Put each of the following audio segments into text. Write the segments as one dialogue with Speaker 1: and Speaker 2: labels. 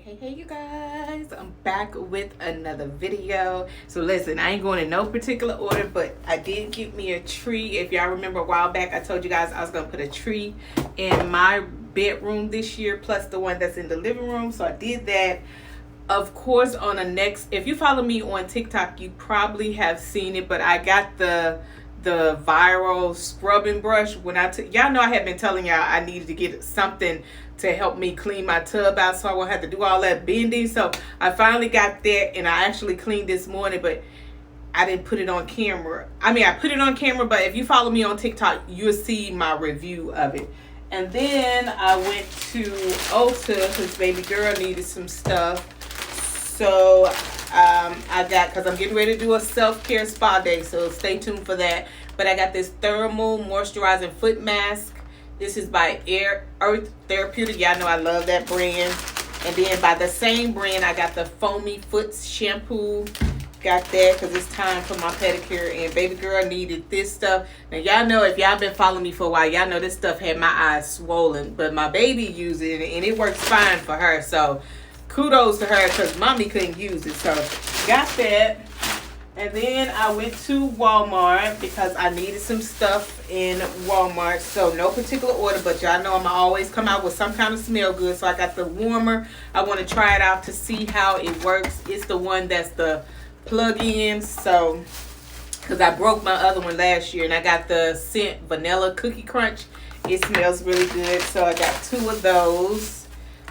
Speaker 1: Hey, you guys, I'm back with another video. So listen, I ain't going in no particular order, but I did get me a tree. If y'all remember a while back, I told you guys I was gonna put a tree in my bedroom this year, plus the one that's in the living room. So I did that. Of course, on the next, if you follow me on TikTok, you probably have seen it, but I got the viral scrubbing brush. When y'all know I have been telling y'all I needed to get something to help me clean my tub out so I won't have to do all that bending. So I finally got that, and I actually cleaned this morning, but I didn't put it on camera. I mean, I put it on camera, but if you follow me on TikTok, you'll see my review of it. And then I went to Ulta because baby girl needed some stuff. So I got, because I'm getting ready to do a self-care spa day, so stay tuned for that. But I got this thermal moisturizing foot mask. This is by Earth Therapeutic. Y'all know I love that brand. And then by the same brand, I got the foamy foot shampoo. Got that because it's time for my pedicure. And baby girl needed this stuff. Now y'all know, if y'all been following me for a while, y'all know this stuff had my eyes swollen. But my baby used it and it works fine for her. So kudos to her because mommy couldn't use it. So got that. And then I went to Walmart because I needed some stuff in Walmart. So no particular order, but y'all know I'm always come out with some kind of smell good. So I got the warmer. I want to try it out to see how it works. It's the one that's the plug-in. So, because I broke my other one last year, and I got the scent vanilla cookie crunch. It smells really good. So I got 2 of those.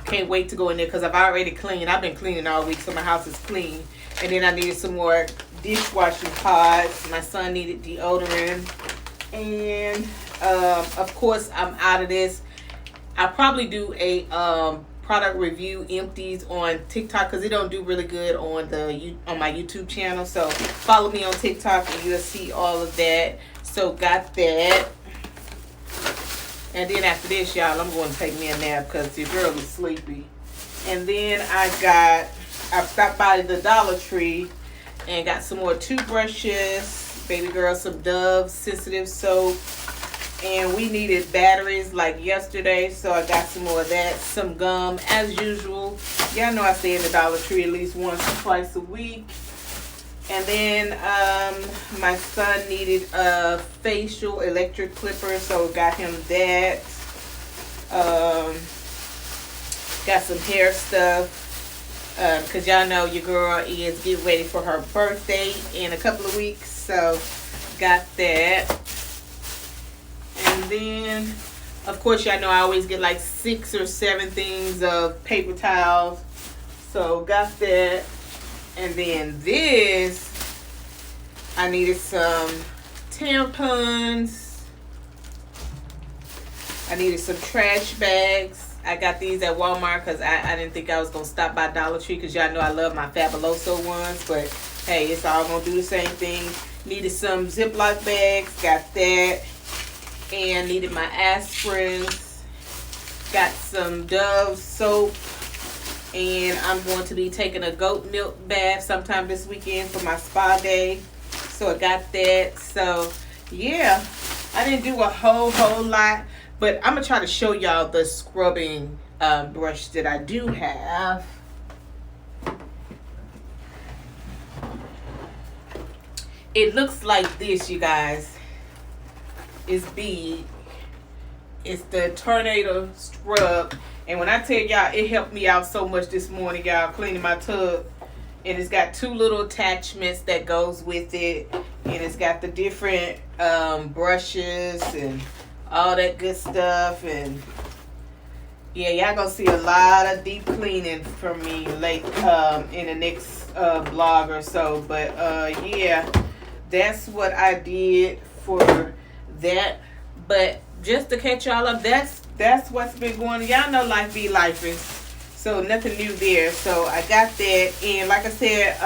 Speaker 1: Can't wait to go in there because I've already cleaned. I've been cleaning all week, so my house is clean. And then I needed some more dishwashing pods. My son needed deodorant. And of course, I'm out of this. I'll probably do a product review empties on TikTok because it don't do really good on my YouTube channel. So follow me on TikTok and you'll see all of that. So got that. And then after this, y'all, I'm going to take me a nap because your girl is sleepy. And then I stopped by the Dollar Tree and got some more toothbrushes, baby girl, some Dove sensitive soap. And we needed batteries like yesterday, so I got some more of that. Some gum, as usual. Y'all know I stay in the Dollar Tree at least once or twice a week. And then my son needed a facial electric clipper, so got him that. Got some hair stuff. Because y'all know your girl is getting ready for her birthday in a couple of weeks. So got that. And then, of course, y'all know I always get like 6 or 7 things of paper towels. So got that. And then this, I needed some tampons. I needed some trash bags. I got these at Walmart because I didn't think I was going to stop by Dollar Tree because y'all know I love my Fabuloso ones. But, hey, it's all going to do the same thing. Needed some Ziploc bags. Got that. And needed my aspirins. Got some Dove soap. And I'm going to be taking a goat milk bath sometime this weekend for my spa day. So I got that. So, yeah. I didn't do a whole lot. But I'm going to try to show y'all the scrubbing brush that I do have. It looks like this, you guys. It's big. It's the Tornado Scrub. And when I tell y'all, it helped me out so much this morning, y'all, cleaning my tub. And it's got 2 little attachments that goes with it. And it's got the different brushes and all that good stuff. And yeah, y'all gonna see a lot of deep cleaning from me late in the next vlog or so. But yeah, that's what I did for that. But just to catch y'all up, that's what's been going on. Y'all know life be lifing, so nothing new there. So I got that. And like I said,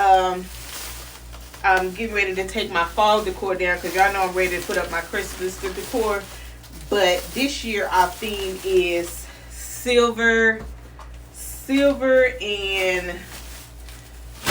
Speaker 1: I'm getting ready to take my fall decor down because y'all know I'm ready to put up my Christmas decor. But this year our theme is silver and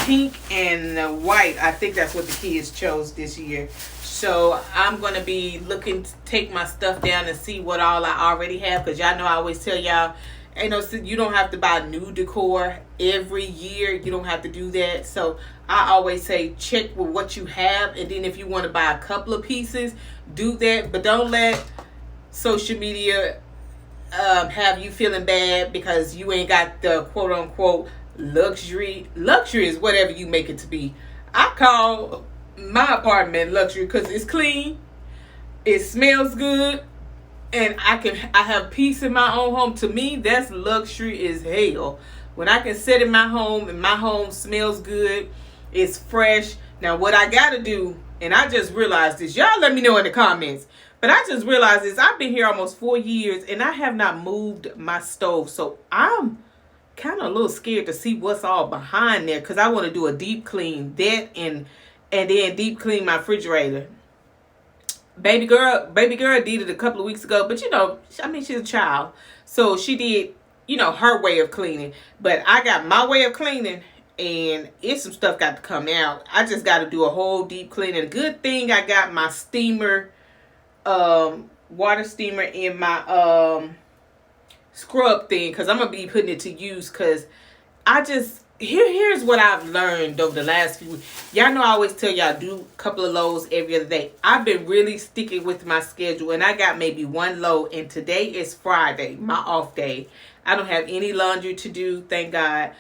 Speaker 1: pink and white. I think that's what the kids chose this year. So I'm going to be looking to take my stuff down and see what all I already have. Because y'all know I always tell y'all you know, so you don't have to buy new decor every year. You don't have to do that. So I always say check with what you have, and then if you want to buy a couple of pieces, do that. But don't let social media have you feeling bad because you ain't got the quote unquote luxury. Luxury is whatever you make it to be. I call my apartment luxury because it's clean, it smells good, and I have peace in my own home. To me, that's luxury as hell. When I can sit in my home and my home smells good, it's fresh. Now what I gotta do, and I just realized this, y'all let me know in the comments, but I just realized this, I've been here almost 4 years and I have not moved my stove. So I'm kind of a little scared to see what's all behind there, because I want to do a deep clean that, and then deep clean my refrigerator. Baby girl did it a couple of weeks ago, but you know, I mean, she's a child, so she did, you know, her way of cleaning. But I got my way of cleaning, and it's some stuff got to come out. I just got to do a whole deep cleaning. A good thing I got my steamer, water steamer in my scrub thing, because I'm gonna be putting it to use. Because I just here's what I've learned over the last few weeks. Y'all know I always tell y'all do a couple of loads every other day. I've been really sticking with my schedule, and I got maybe one load, and today is Friday, my off day. I don't have any laundry to do, thank God.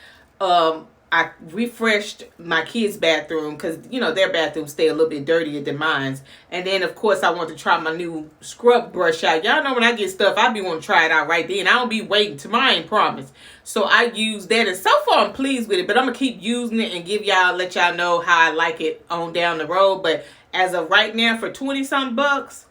Speaker 1: I refreshed my kids' bathroom because, you know, their bathrooms stay a little bit dirtier than mine's. And then, of course, I want to try my new scrub brush out. Y'all know when I get stuff, I be wanting to try it out right then. I don't be waiting tomorrow, I ain't promise. So I use that, and so far I'm pleased with it. But I'm going to keep using it and let y'all know how I like it on down the road. But as of right now, for 20-something bucks,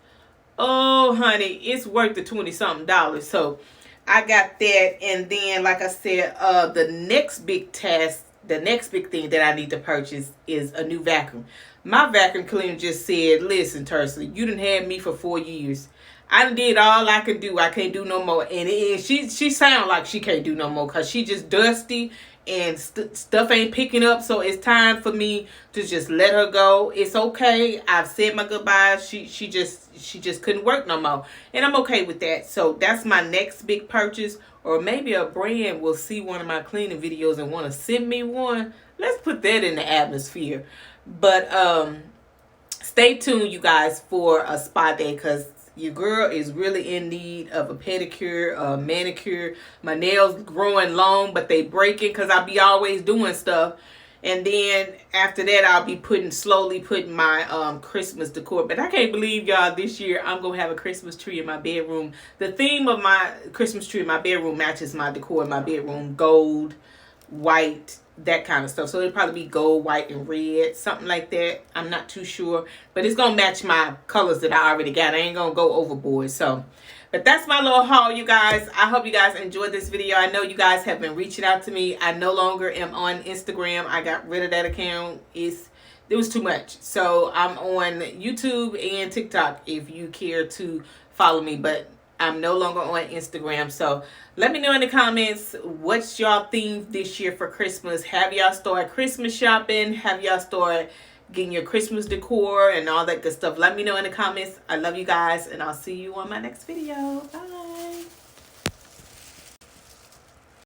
Speaker 1: oh, honey, it's worth the 20-something dollars. So I got that. And then, like I said, the next big task, the next big thing that I need to purchase is a new vacuum. My vacuum cleaner just said, listen, Latersa, you done had me for 4 years. I done did all I could do. I can't do no more. And she sound like she can't do no more because she just dusty and stuff ain't picking up. So it's time for me to just let her go. It's okay. I've said my goodbyes. She just couldn't work no more. And I'm okay with that. So that's my next big purchase. Or maybe a brand will see one of my cleaning videos and want to send me one. Let's put that in the atmosphere. But stay tuned, you guys, for a spa day, because your girl is really in need of a pedicure, a manicure. My nails growing long, but they breaking because I be always doing stuff. And then after that, I'll be slowly putting my Christmas decor. But I can't believe, y'all, this year I'm going to have a Christmas tree in my bedroom. The theme of my Christmas tree in my bedroom matches my decor in my bedroom. Gold, white, that kind of stuff. So it'll probably be gold, white, and red. Something like that. I'm not too sure. But it's going to match my colors that I already got. I ain't going to go overboard. So, but that's my little haul, you guys. I hope you guys enjoyed this video. I know you guys have been reaching out to me. I no longer am on Instagram. I got rid of that account. It was too much. So I'm on YouTube and TikTok if you care to follow me. But I'm no longer on Instagram. So let me know in the comments, what's y'all theme this year for Christmas? Have y'all started Christmas shopping? Have y'all started getting your Christmas decor and all that good stuff? Let me know in the comments. I love you guys, and I'll see you on my next video. Bye.